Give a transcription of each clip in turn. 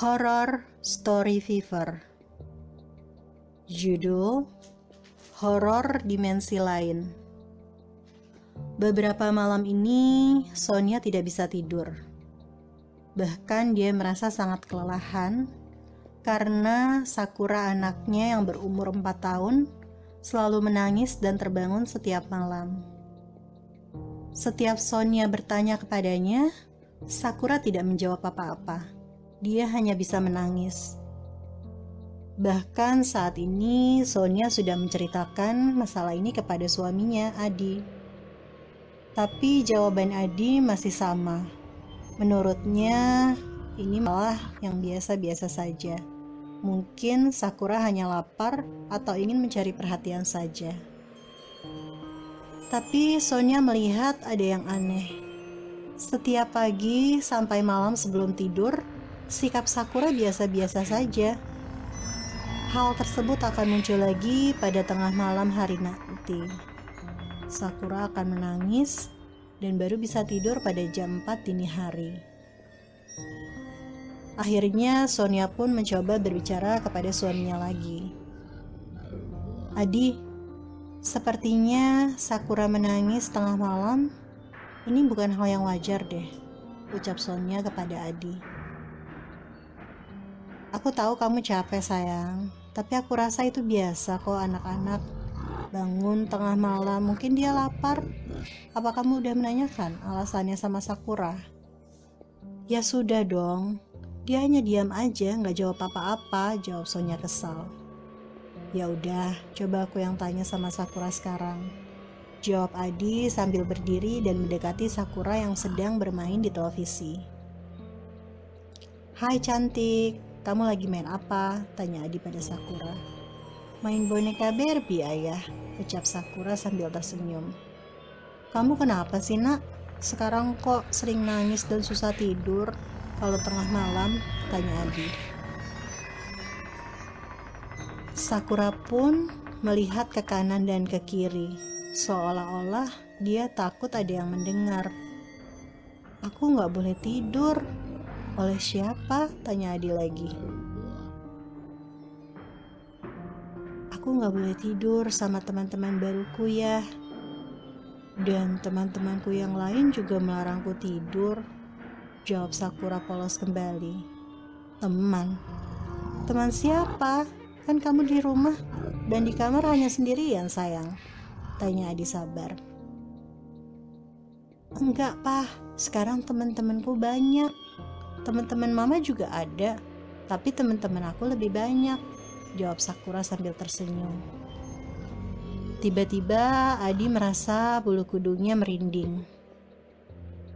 Horror Story Fever. Judul: Horor Dimensi Lain. Beberapa malam ini Sonia tidak bisa tidur. Bahkan dia merasa sangat kelelahan karena Sakura, anaknya yang berumur 4 tahun, selalu menangis dan terbangun setiap malam. Setiap Sonia bertanya kepadanya, Sakura tidak menjawab apa-apa. Dia hanya bisa menangis. Bahkan saat ini Sonia sudah menceritakan masalah ini kepada suaminya, Adi. Tapi jawaban Adi masih sama. Menurutnya ini malah yang biasa-biasa saja. Mungkin Sakura hanya lapar atau ingin mencari perhatian saja. Tapi Sonia melihat ada yang aneh. Setiap pagi sampai malam sebelum tidur, sikap Sakura biasa-biasa saja. Hal tersebut akan muncul lagi pada tengah malam hari nanti. Sakura akan menangis dan baru bisa tidur pada jam 4 dini hari. Akhirnya Sonia pun mencoba berbicara kepada suaminya lagi. Adi, sepertinya Sakura menangis tengah malam. Ini bukan hal yang wajar deh, ucap Sonia kepada Adi. Aku tahu kamu capek sayang, tapi aku rasa itu biasa kok anak-anak bangun tengah malam, mungkin dia lapar. Apa kamu udah menanyakan alasannya sama Sakura? Ya sudah dong, dia hanya diam aja, nggak jawab apa-apa, jawab Sonia kesal. Ya udah, coba aku yang tanya sama Sakura sekarang, jawab Adi sambil berdiri dan mendekati Sakura yang sedang bermain di televisi. Hai cantik, kamu lagi main apa? Tanya Adi pada Sakura. Main boneka Barbie ayah, ucap Sakura sambil tersenyum. Kamu kenapa sih nak? Sekarang kok sering nangis dan susah tidur kalau tengah malam? Tanya Adi. Sakura pun melihat ke kanan dan ke kiri, seolah-olah dia takut ada yang mendengar. Aku gak boleh tidur. Oleh siapa? Tanya Adi lagi. Aku gak boleh tidur sama teman-teman baruku ya. Dan teman-temanku yang lain juga melarangku tidur, jawab Sakura polos kembali. Teman? Teman siapa? Kan kamu di rumah dan di kamar hanya sendirian sayang, tanya Adi sabar. Enggak Pak, sekarang teman-temanku banyak. Teman-teman mama juga ada, tapi teman-teman aku lebih banyak, jawab Sakura sambil tersenyum. Tiba-tiba Adi merasa bulu kudungnya merinding.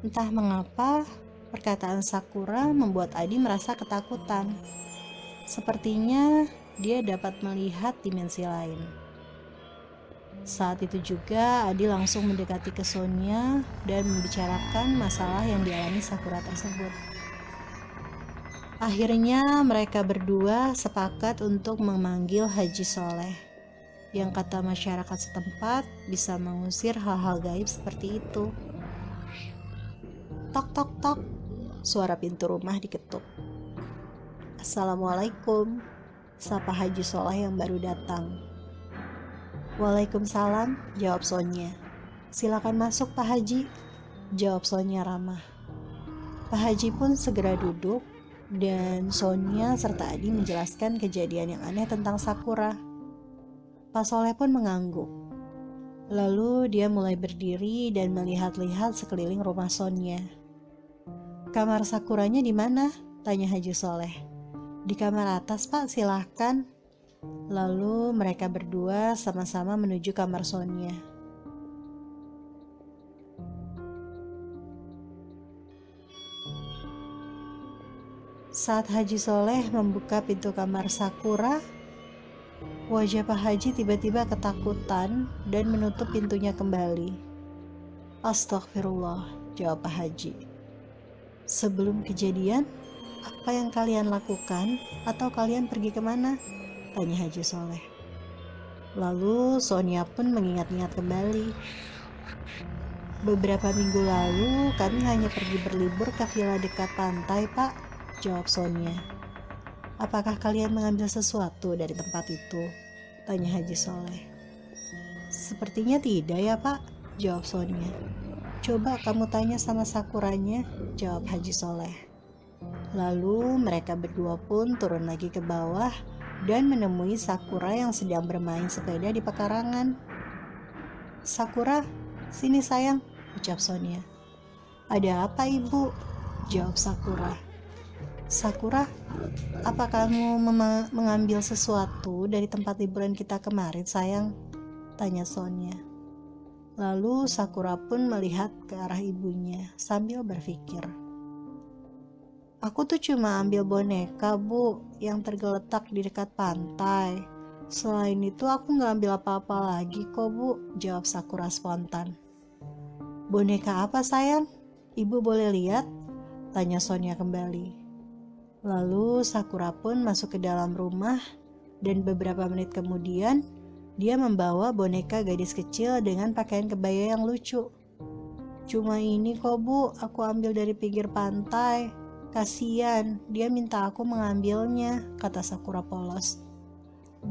Entah mengapa, perkataan Sakura membuat Adi merasa ketakutan. Sepertinya dia dapat melihat dimensi lain. Saat itu juga Adi langsung mendekati ke Sonia dan membicarakan masalah yang dialami Sakura tersebut. Akhirnya mereka berdua sepakat untuk memanggil Haji Soleh, yang kata masyarakat setempat bisa mengusir hal-hal gaib seperti itu. Tok tok tok, suara pintu rumah diketuk. Assalamualaikum, sapa Haji Soleh yang baru datang. Waalaikumsalam, jawab Sonia. Silakan masuk Pak Haji, jawab Sonia ramah. Pak Haji pun segera duduk dan Sonia serta Adi menjelaskan kejadian yang aneh tentang Sakura. Pak Soleh pun mengangguk. Lalu dia mulai berdiri dan melihat-lihat sekeliling rumah Sonia. Kamar Sakuranya di mana? Tanya Haji Soleh. Di kamar atas Pak, silahkan. Lalu mereka berdua sama-sama menuju kamar Sonia. Saat Haji Soleh membuka pintu kamar Sakura, wajah Pak Haji tiba-tiba ketakutan dan menutup pintunya kembali. Astagfirullah, jawab Pak Haji. Sebelum kejadian, apa yang kalian lakukan atau kalian pergi kemana? Tanya Haji Soleh. Lalu Sonia pun mengingat-ingat kembali. Beberapa minggu lalu kami hanya pergi berlibur ke villa dekat pantai Pak, jawab Sonia. Apakah kalian mengambil sesuatu dari tempat itu? Tanya Haji Soleh. Sepertinya tidak ya Pak, jawab Sonia. Coba kamu tanya sama Sakuranya, jawab Haji Soleh. Lalu mereka berdua pun turun lagi ke bawah dan menemui Sakura yang sedang bermain sepeda di pekarangan. Sakura, sini sayang, ucap Sonia. Ada apa ibu? Jawab Sakura. Sakura, apa kamu mengambil sesuatu dari tempat liburan kita kemarin sayang? Tanya Sonia. Lalu Sakura pun melihat ke arah ibunya sambil berpikir. Aku tuh cuma ambil boneka bu yang tergeletak di dekat pantai. Selain itu aku gak ambil apa-apa lagi kok bu, jawab Sakura spontan. Boneka apa sayang? Ibu boleh lihat? Tanya Sonia kembali. Lalu Sakura pun masuk ke dalam rumah dan beberapa menit kemudian dia membawa boneka gadis kecil dengan pakaian kebaya yang lucu. Cuma ini kok bu, aku ambil dari pinggir pantai. Kasian, dia minta aku mengambilnya, kata Sakura polos.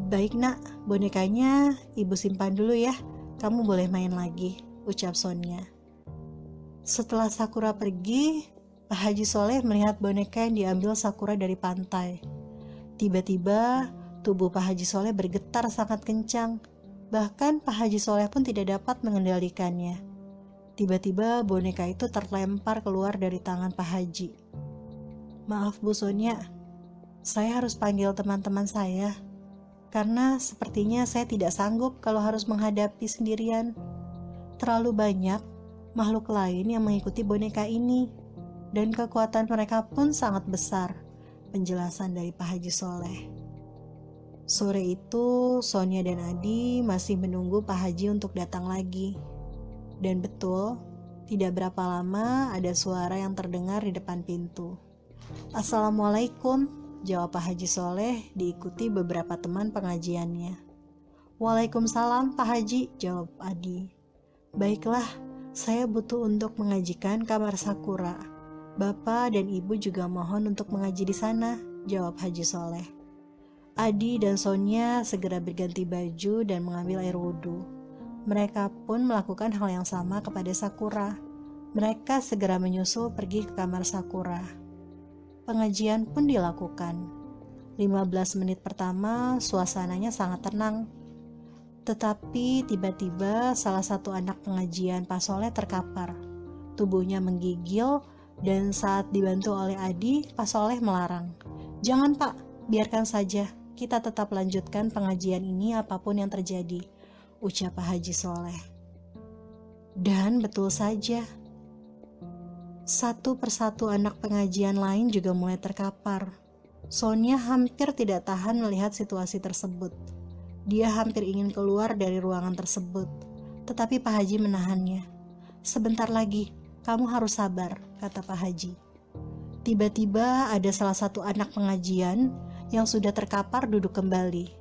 Baik nak, bonekanya ibu simpan dulu ya, kamu boleh main lagi, ucap Sonia. Setelah Sakura pergi, Pak Haji Soleh melihat boneka yang diambil Sakura dari pantai. Tiba-tiba, tubuh Pak Haji Soleh bergetar sangat kencang. Bahkan Pak Haji Soleh pun tidak dapat mengendalikannya. Tiba-tiba boneka itu terlempar keluar dari tangan Pak Haji. Maaf Bu Sonia, saya harus panggil teman-teman saya. Karena sepertinya saya tidak sanggup kalau harus menghadapi sendirian. Terlalu banyak makhluk lain yang mengikuti boneka ini. Dan kekuatan mereka pun sangat besar. Penjelasan dari Pak Haji Soleh. Sore itu, Sonia dan Adi masih menunggu Pak Haji untuk datang lagi. Dan betul, tidak berapa lama ada suara yang terdengar di depan pintu. Assalamualaikum, jawab Pak Haji Soleh diikuti beberapa teman pengajiannya. Waalaikumsalam Pak Haji, jawab Adi. Baiklah, saya butuh untuk mengajikan kamar Sakura. Bapak dan Ibu juga mohon untuk mengaji di sana, jawab Haji Soleh. Adi dan Sonia segera berganti baju dan mengambil air wudhu. Mereka pun melakukan hal yang sama kepada Sakura. Mereka segera menyusul pergi ke kamar Sakura. Pengajian pun dilakukan. 15 menit pertama suasananya sangat tenang. Tetapi tiba-tiba salah satu anak pengajian Pak Soleh terkapar. Tubuhnya menggigil dan saat dibantu oleh Adi, Pak Soleh melarang. Jangan Pak, biarkan saja. Kita tetap lanjutkan pengajian ini apapun yang terjadi, ucap Pak Haji Soleh. Dan betul saja. Satu persatu anak pengajian lain juga mulai terkapar. Sonia hampir tidak tahan melihat situasi tersebut. Dia hampir ingin keluar dari ruangan tersebut, tetapi Pak Haji menahannya. Sebentar lagi, kamu harus sabar, kata Pak Haji. Tiba-tiba ada salah satu anak pengajian yang sudah terkapar duduk kembali.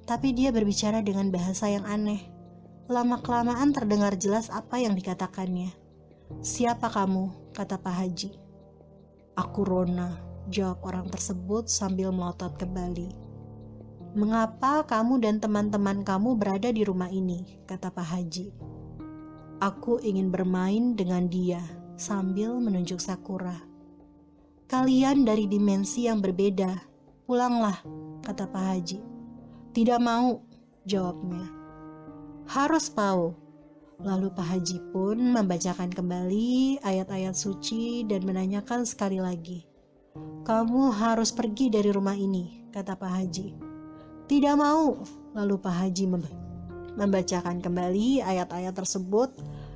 Tapi dia berbicara dengan bahasa yang aneh. Lama-kelamaan terdengar jelas apa yang dikatakannya. Siapa kamu? Kata Pak Haji. Aku Rona, jawab orang tersebut sambil melotot kembali. Mengapa kamu dan teman-teman kamu berada di rumah ini? Kata Pak Haji. Aku ingin bermain dengan dia, sambil menunjuk Sakura. Kalian dari dimensi yang berbeda, pulanglah, kata Pak Haji. Tidak mau, jawabnya. Harus mau. Lalu Pak Haji pun membacakan kembali ayat-ayat suci dan menanyakan sekali lagi. Kamu harus pergi dari rumah ini, kata Pak Haji. Tidak mau. Lalu Pak Haji membacakan kembali ayat-ayat tersebut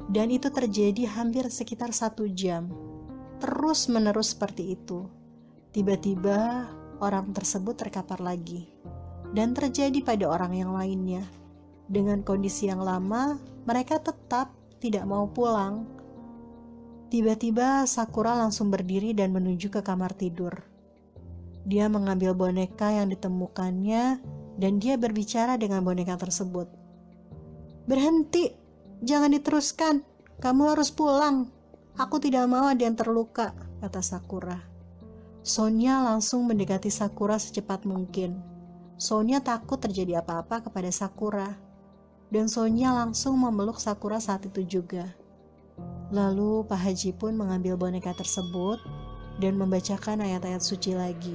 dan itu terjadi hampir sekitar 1 jam. Terus menerus seperti itu. Tiba-tiba orang tersebut terkapar lagi dan terjadi pada orang yang lainnya. Dengan kondisi yang lama, mereka tetap tidak mau pulang. Tiba-tiba Sakura langsung berdiri dan menuju ke kamar tidur. Dia mengambil boneka yang ditemukannya dan dia berbicara dengan boneka tersebut. Berhenti, jangan diteruskan, kamu harus pulang. Aku tidak mau ada yang terluka, kata Sakura. Sonia langsung mendekati Sakura secepat mungkin. Sonia takut terjadi apa-apa kepada Sakura. Dan Sonia langsung memeluk Sakura saat itu juga. Lalu Pak Haji pun mengambil boneka tersebut dan membacakan ayat-ayat suci lagi.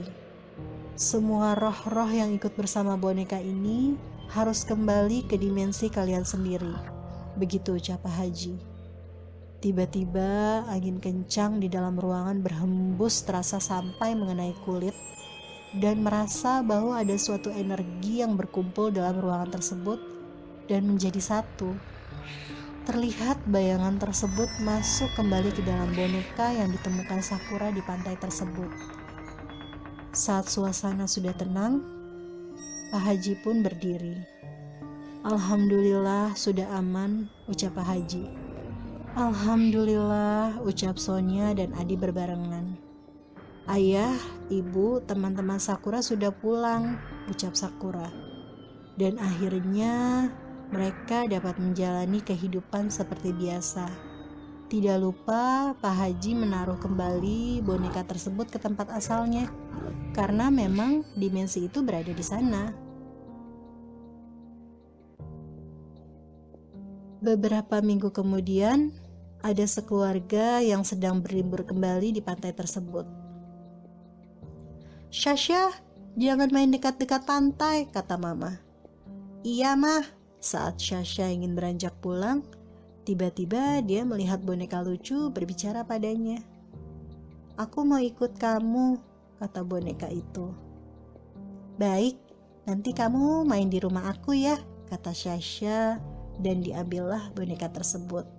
Semua roh-roh yang ikut bersama boneka ini harus kembali ke dimensi kalian sendiri. Begitu ucap Pak Haji. Tiba-tiba angin kencang di dalam ruangan berhembus terasa sampai mengenai kulit dan merasa bahwa ada suatu energi yang berkumpul dalam ruangan tersebut dan menjadi satu. Terlihat bayangan tersebut masuk kembali ke dalam boneka yang ditemukan Sakura di pantai tersebut. Saat suasana sudah tenang, Pak Haji pun berdiri. Alhamdulillah sudah aman, ucap Pak Haji. Alhamdulillah, ucap Sonia dan Adi berbarengan. Ayah, ibu, teman-teman Sakura sudah pulang, ucap Sakura. Dan akhirnya mereka dapat menjalani kehidupan seperti biasa. Tidak lupa Pak Haji menaruh kembali boneka tersebut ke tempat asalnya, karena memang dimensi itu berada di sana. Beberapa minggu kemudian, ada sekeluarga yang sedang berlibur kembali di pantai tersebut. Sasha, jangan main dekat-dekat pantai, kata Mama. Iya, Mah. Saat Sasha ingin beranjak pulang, tiba-tiba dia melihat boneka lucu berbicara padanya. Aku mau ikut kamu, kata boneka itu. Baik, nanti kamu main di rumah aku ya, kata Sasha, dan diambillah boneka tersebut.